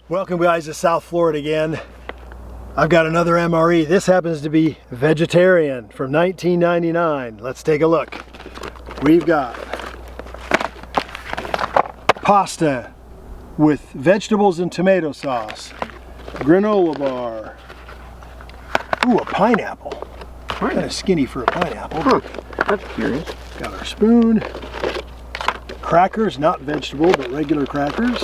Welcome guys to South Florida again. I've got another MRE. This happens to be Vegetarian from 1999. Let's take a look. We've got pasta with vegetables and tomato sauce, granola bar, ooh, a pineapple. Kind of skinny for a pineapple. Huh. That's curious. Got our spoon, crackers, not vegetable, but regular crackers.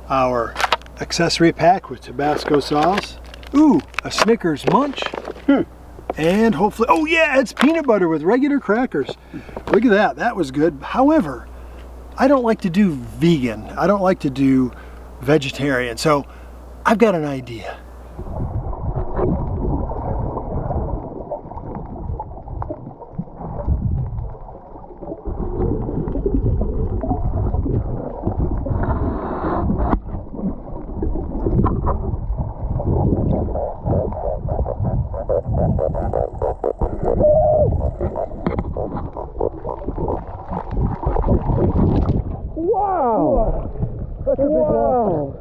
Our accessory pack with Tabasco sauce. Ooh, a Snickers munch. And hopefully, oh yeah, it's peanut butter with regular crackers. Look at that, that was good. However, I don't like to do vegan. I don't like to do vegetarian. So I've got an idea. Wow! That's a big one.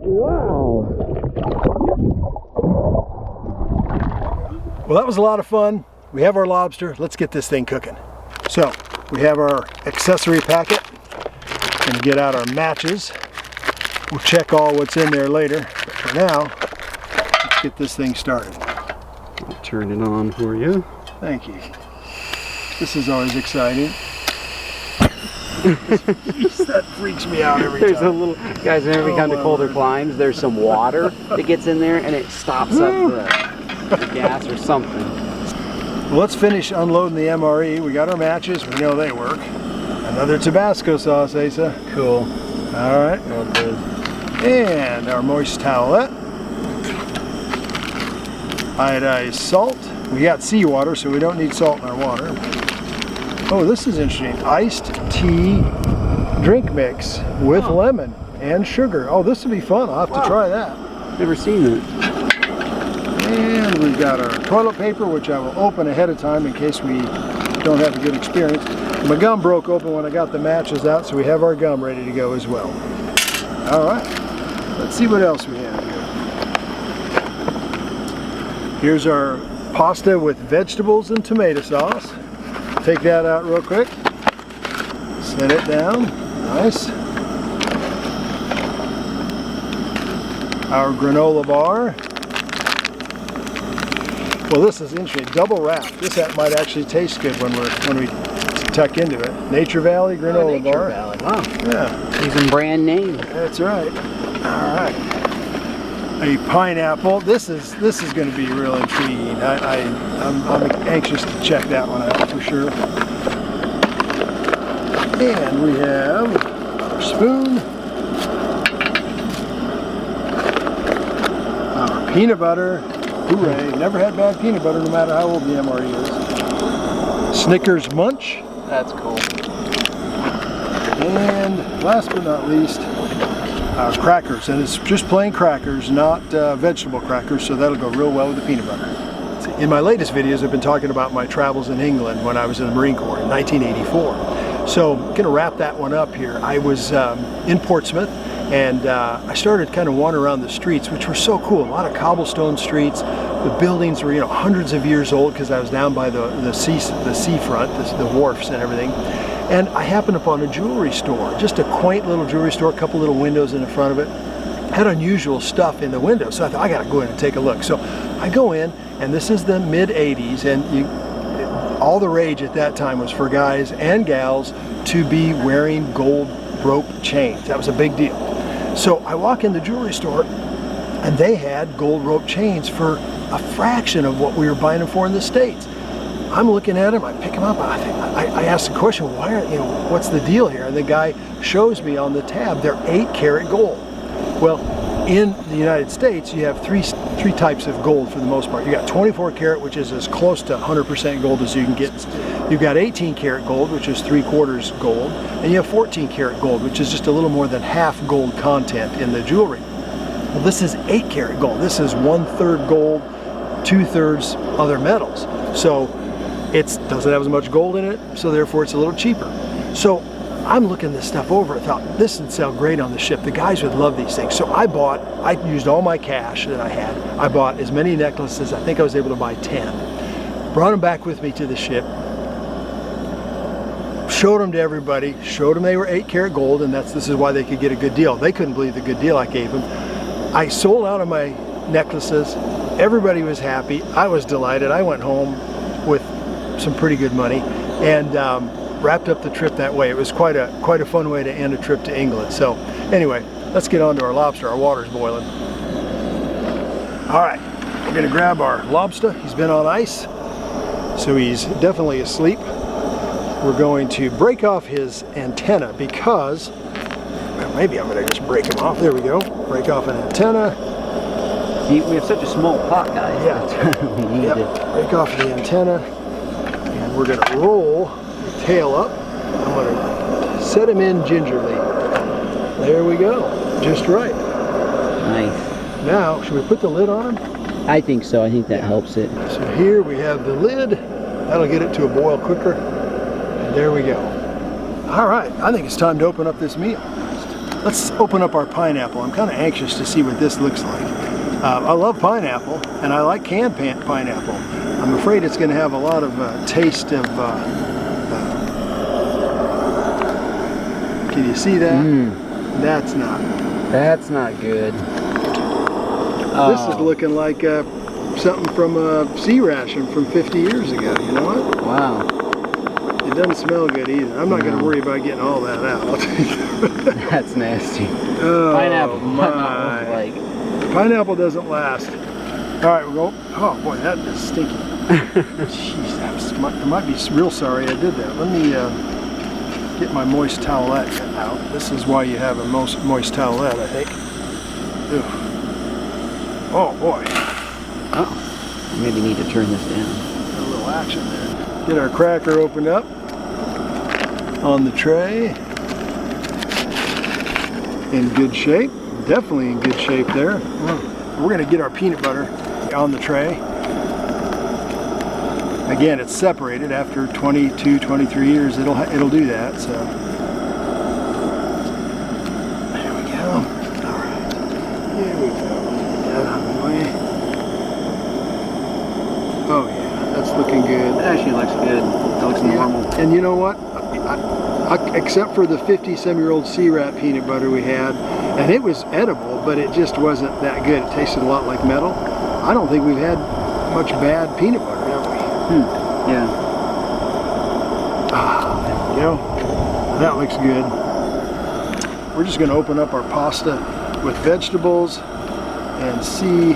Wow! Well, that was a lot of fun. We have our lobster. Let's get this thing cooking. So we have our accessory packet. Gonna get out our matches. We'll check all what's in there later. But for now, let's get this thing started. I'll turn it on for you. Thank you. This is always exciting. That freaks me out every time. There's a little, guys, whenever we come to colder climes, there's some water that gets in there and it stops up the gas or something. Well, let's finish unloading the MRE. We got our matches, we know they work. Another Tabasco sauce, Asa. Cool. All right. Well good. And our moist towelette. Iodized salt. We got seawater, so we don't need salt in our water. Oh, this is interesting. Iced tea drink mix with lemon and sugar. Oh, this will be fun. I'll have to try that. Never seen that. And we've got our toilet paper, which I will open ahead of time in case we don't have a good experience. My gum broke open when I got the matches out, so we have our gum ready to go as well. All right, let's see what else we have here. Here's our pasta with vegetables and tomato sauce. Take that out real quick. Set it down. Nice. Our granola bar. Well, this is interesting. Double wrap. This might actually taste good when we tuck into it. Nature Valley granola bar. Nature Valley. Wow. Yeah. Using brand name. That's right. All right. A pineapple. This is going to be real intriguing. I'm anxious to check that one out for sure. And we have our spoon, our peanut butter. Hooray! Never had bad peanut butter, no matter how old the MRE is. Snickers munch. That's cool. And last but not least, our crackers, and it's just plain crackers, not vegetable crackers, so that'll go real well with the peanut butter. In my latest videos, I've been talking about my travels in England when I was in the Marine Corps in 1984. So I'm going to wrap that one up here. I was in Portsmouth, and I started kind of wandering around the streets, which were so cool. A lot of cobblestone streets. The buildings were, hundreds of years old because I was down by the seafront, the wharfs and everything. And I happened upon a jewelry store, just a quaint little jewelry store, a couple little windows in the front of it. Had unusual stuff in the window, so I thought I gotta go in and take a look. So I go in, and this is the mid-'80s, and all the rage at that time was for guys and gals to be wearing gold rope chains. That was a big deal. So I walk in the jewelry store, and they had gold rope chains for a fraction of what we were buying them for in the States. I'm looking at them, I pick them up, I ask the question, why are, what's the deal here? And the guy shows me on the tab, they're 8 karat gold. Well, in the United States, you have three types of gold for the most part. You got 24 karat, which is as close to 100% gold as you can get. You've got 18 karat gold, which is 3/4 gold, and you have 14 karat gold, which is just a little more than half gold content in the jewelry. Well, this is 8 karat gold. This is 1/3 gold, 2/3 other metals. So it doesn't have as much gold in it, so therefore it's a little cheaper. So I'm looking this stuff over. I thought this would sell great on the ship. The guys would love these things. So I used all my cash that I had. I bought as many necklaces. I think I was able to buy 10. Brought them back with me to the ship. Showed them to everybody. Showed them they were 8 karat gold, and this is why they could get a good deal. They couldn't believe the good deal I gave them. I sold out of my necklaces. Everybody was happy. I was delighted. I went home with some pretty good money, and wrapped up the trip that way. It was quite a fun way to end a trip to England. So anyway, let's get on to our lobster. Our water's boiling. All right, we're gonna grab our lobster. He's been on ice, so he's definitely asleep. We're going to break off his antenna because, well, maybe I'm gonna just break him off. There we go. Break off an antenna. See, we have such a small pot, guys. Yeah. We need Yep. to Break off the antenna, and we're gonna roll tail up. I'm going to set him in gingerly. There we go. Just right. Nice. Now, should we put the lid on him? I think so. I think that helps it. So here we have the lid. That'll get it to a boil quicker. And there we go. All right. I think it's time to open up this meal. Let's open up our pineapple. I'm kind of anxious to see what this looks like. I love pineapple, and I like canned pineapple. I'm afraid it's going to have a lot of taste of can you see that? That's not good. This is looking like something from a sea ration from 50 years ago. You know what? Wow. It doesn't smell good either. I'm not going to worry about getting all that out. That's nasty. Oh, Pineapple my. like. Pineapple doesn't last. All right, we'll go. Oh boy, that is stinky. Jeez, I might be real sorry I did that. Let me get my moist towelette out. This is why you have a moist towelette, I think. Ew. Oh boy. Oh, maybe need to turn this down. A little action there. Get our cracker opened up on the tray. In good shape. Definitely in good shape there. We're going to get our peanut butter on the tray. Again, it's separated after 22, 23 years. It'll do that. So there we go. All right, here we go. Get that out of the way. Oh yeah, that's looking good. That actually looks good. That looks normal. And you know what? Except for the 50-some-year-old sea rat peanut butter we had, and it was edible, but it just wasn't that good. It tasted a lot like metal. I don't think we've had much bad peanut butter, have we? Yeah. Ah, there we go. That looks good. We're just going to open up our pasta with vegetables and see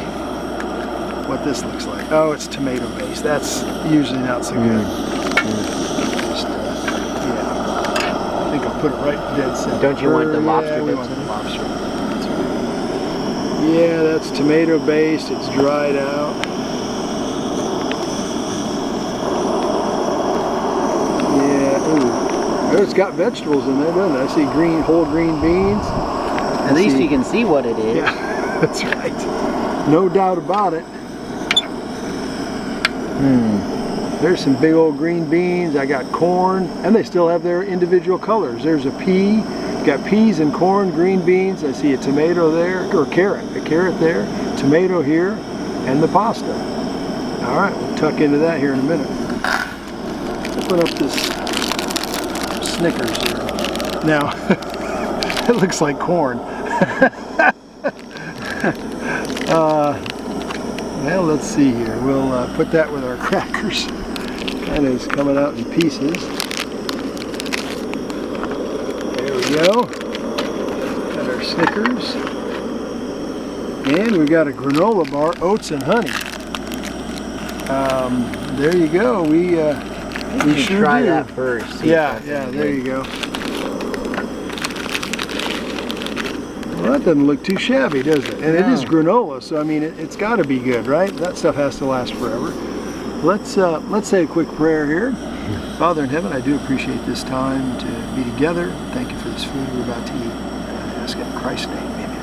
what this looks like. Oh, it's tomato based. That's usually not so good. Just, yeah. I think I'll put it right dead center. Don't you want the lobster? Yeah, we want the lobster. Yeah, that's tomato based. It's dried out. It's got vegetables in there, doesn't it? I see whole green beans. At least you can see what it is. Yeah, that's right. No doubt about it. There's some big old green beans. I got corn, and they still have their individual colors. There's a pea. Got peas and corn, green beans. I see a tomato there, or carrot. A carrot there, tomato here, and the pasta. All right, we'll tuck into that here in a minute. Open up this Snickers here. Now, it looks like corn. Well, let's see here. We'll put that with our crackers. That is coming out in pieces. There we go. Got our Snickers. And we've got a granola bar, oats and honey. There you go. We sure try do. that first. Yeah, there you go. Well, that doesn't look too shabby, does it? And it is granola, so I mean, it's got to be good, right? That stuff has to last forever. Let's say a quick prayer here. Father in heaven, I do appreciate this time to be together. Thank you for this food we're about to eat. I ask it in Christ's name, amen.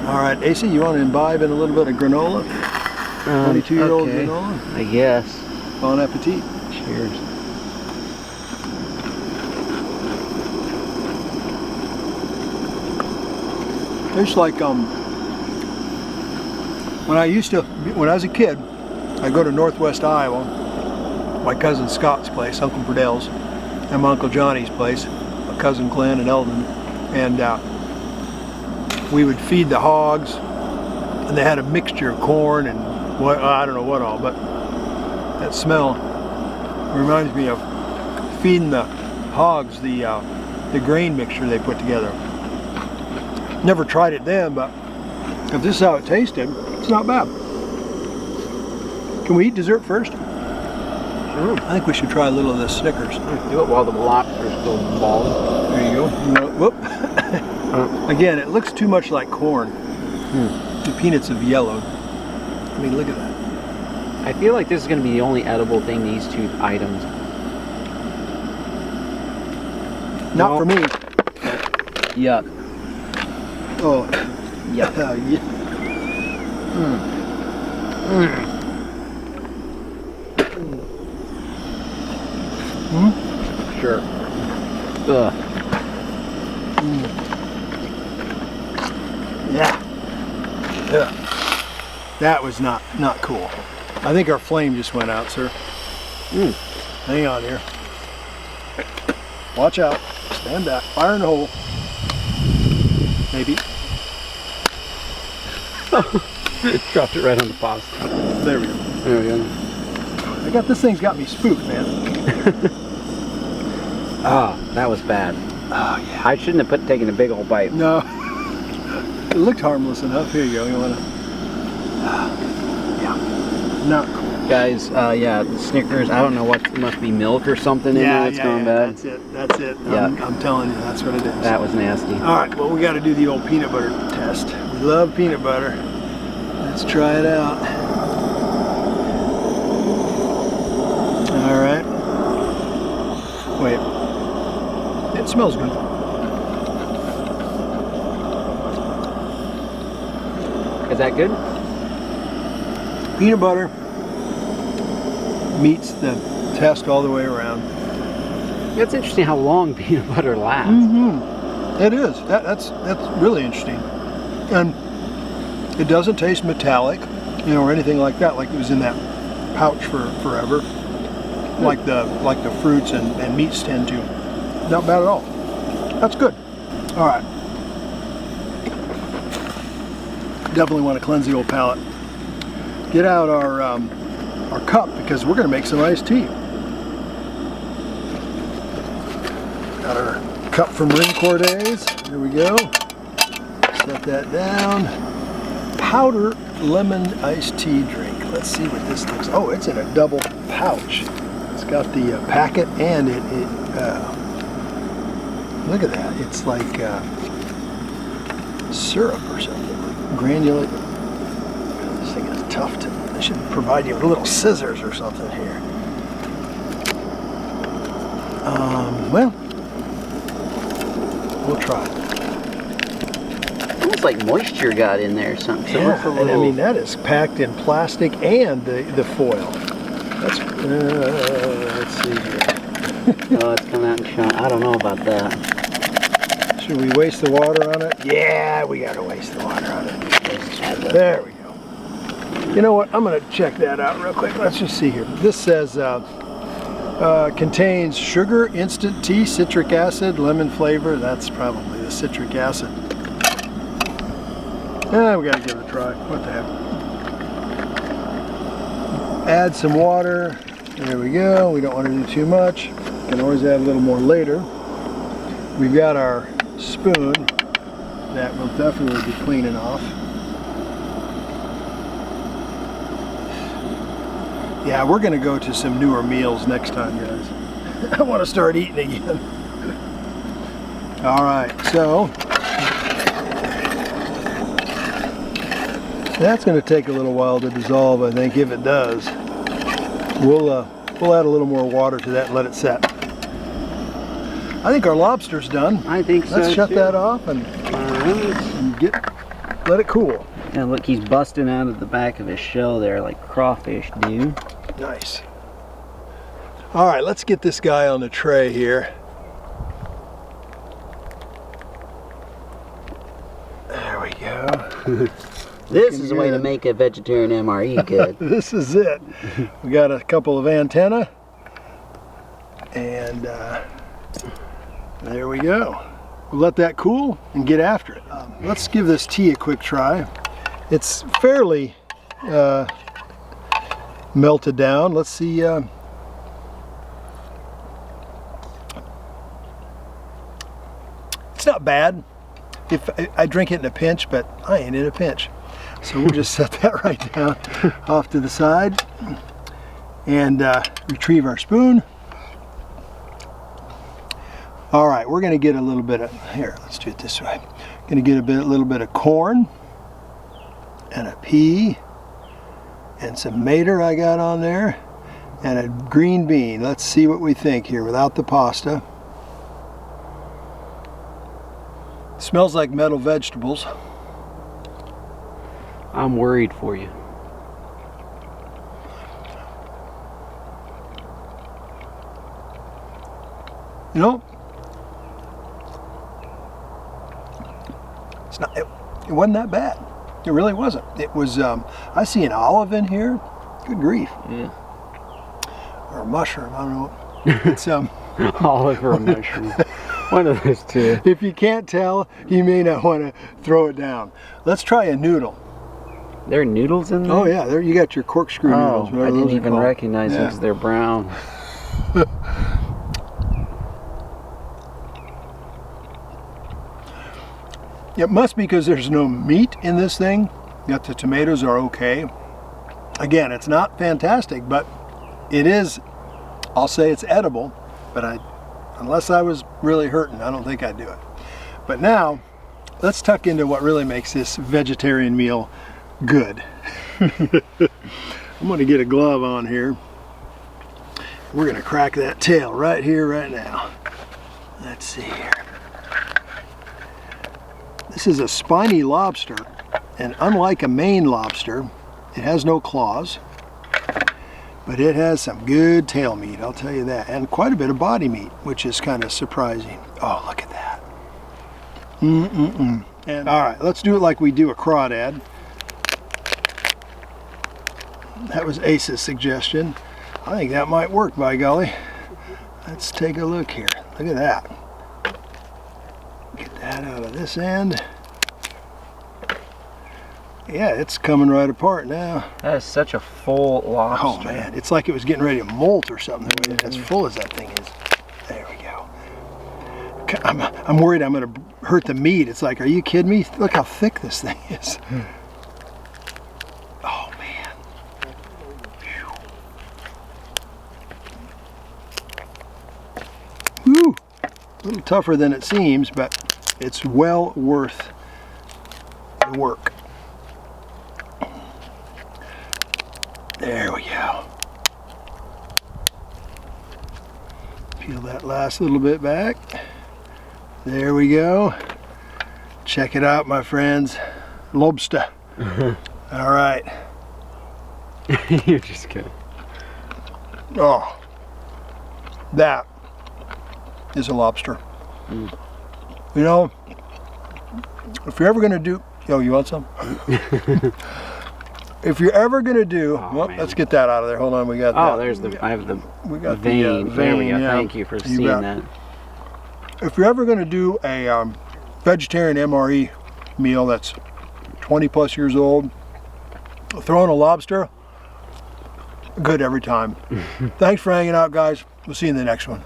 All right, AC, you want to imbibe in a little bit of granola? 22-year-old granola? I guess. Bon appetit. Cheers. It's like when I was a kid, I'd go to Northwest Iowa, my cousin Scott's place, Uncle Burdell's, and my Uncle Johnny's place, my cousin Glenn and Eldon, and we would feed the hogs, and they had a mixture of corn and what, I don't know what all, but that smell reminds me of feeding the hogs the grain mixture they put together. Never tried it then, but if this is how it tasted, it's not bad. Can we eat dessert first? Sure. I think we should try a little of this Snickers. Do it while the lobster's still bald. There you go. Whoop. Again, it looks too much like corn. The peanuts have yellowed. I mean, look at that. I feel like this is going to be the only edible thing, these two items. Not for me. Yuck. Oh, Yeah. yeah. Sure. Ugh. Yeah. That was not cool. I think our flame just went out, sir. Hang on here. Watch out. Stand back. Fire in the hole. Maybe. Dropped it right on the pasta. There we go. There we go. This thing's got me spooked, man. Ah, that was bad. Oh, yeah. I shouldn't have taken a big old bite. No. It looked harmless enough. Here you go. You want to... Yeah. Not cool. Guys, yeah, the Snickers, I don't know what, it must be milk or something in there that's gone bad. That's it. Yeah. I'm telling you, that's what it is. That was nasty. All right, well, we got to do the old peanut butter test. We love peanut butter. Let's try it out. All right. Wait. It smells good. Is that good? Peanut butter meets the test all the way around. It's interesting how long peanut butter lasts. It is. That's really interesting. And it doesn't taste metallic, or anything like that, like it was in that pouch for forever. Like the fruits and meats tend to. Not bad at all. That's good. All right. Definitely want to cleanse the old palate. Get out our cup because we're going to make some iced tea. Got our cup from Marine Corps days. Here we go. Set that down. Powder lemon iced tea drink. Let's see what this looks. Oh, it's in a double pouch. It's got the packet and it look at that. It's like syrup or something. Granulate. This thing is tough to. I should provide you with little scissors or something here. Well, we'll try. Almost like moisture got in there or something. So Yeah, and I mean that is packed in plastic and the foil. That's let's see here. Oh, it's coming out and shine. I don't know about that. Should we waste the water on it? Yeah, we gotta waste the water on it. There we go. You know what? I'm gonna check that out real quick. Let's just see here. This says contains sugar, instant tea, citric acid, lemon flavor. That's probably the citric acid. We gotta give it a try. What the heck? Add some water. There we go. We don't want to do too much. Can always add a little more later. We've got our spoon that will definitely be cleaning off. Yeah, we're going to go to some newer meals next time, guys. I want to start eating again. All right, so That's going to take a little while to dissolve, I think. If it does, we'll add a little more water to that and let it set. I think our lobster's done. I think so. Let's shut too. that off and let it cool. And look, he's busting out of the back of his shell there like crawfish do. Nice. All right, let's get this guy on the tray here. There we go. This is a way to make a vegetarian MRE good. This is it. We got a couple of antennae, and there we go. We'll let that cool and get after it. Let's give this tea a quick try. It's fairly melted down. Let's see. It's not bad. If I drink it in a pinch, but I ain't in a pinch. So we'll just set that right down off to the side and retrieve our spoon. All right, we're going to get a little bit of, here, let's do it this way. Going to get a little bit of corn and a pea and some mater I got on there and a green bean. Let's see what we think here without the pasta. Smells like metal vegetables. I'm worried for you. You know, it's not. It wasn't that bad. It really wasn't. It was. I see an olive in here. Good grief. Yeah. Or a mushroom. I don't know. It's Olive or a mushroom. One of those two. If you can't tell, you may not want to throw it down. Let's try a noodle. There are noodles in there? Oh yeah, there you got your corkscrew noodles. I didn't even recognize them because they're brown. It must be because there's no meat in this thing. Yet the tomatoes are okay. Again, it's not fantastic, but it is, I'll say it's edible, but unless I was really hurting, I don't think I'd do it. But now, let's tuck into what really makes this vegetarian meal good. I'm going to get a glove on here. We're going to crack that tail right here, right now. Let's see here. This is a spiny lobster, and unlike a Maine lobster, it has no claws, but it has some good tail meat, I'll tell you that, and quite a bit of body meat, which is kind of surprising. Oh, look at that. And all right, let's do it like we do a crawdad. That was Ace's suggestion. I think that might work, by golly. Let's take a look here. Look at that. Get that out of this end. Yeah, it's coming right apart now. That is such a full lobster. Oh man, it's like it was getting ready to molt or something, the way as full as that thing is. There we go. I'm worried I'm going to hurt the meat. It's like, are you kidding me? Look how thick this thing is. Oh man. Whew. A little tougher than it seems, but it's well worth the work. There we go. Peel that last little bit back. There we go. Check it out, my friends. Lobster. All right. You're just kidding. Oh, that is a lobster. You know, if you're ever going to do, oh, you want some? If you're ever going to do, well, man. let's get that out of there. Hold on, we got that. Oh, there's the, I have the We got vein. the There we go. yeah. Thank you for seeing bet. that. If you're ever going to do a vegetarian MRE meal that's 20 plus years old, throw in a lobster, good every time. Thanks for hanging out, guys. We'll see you in the next one.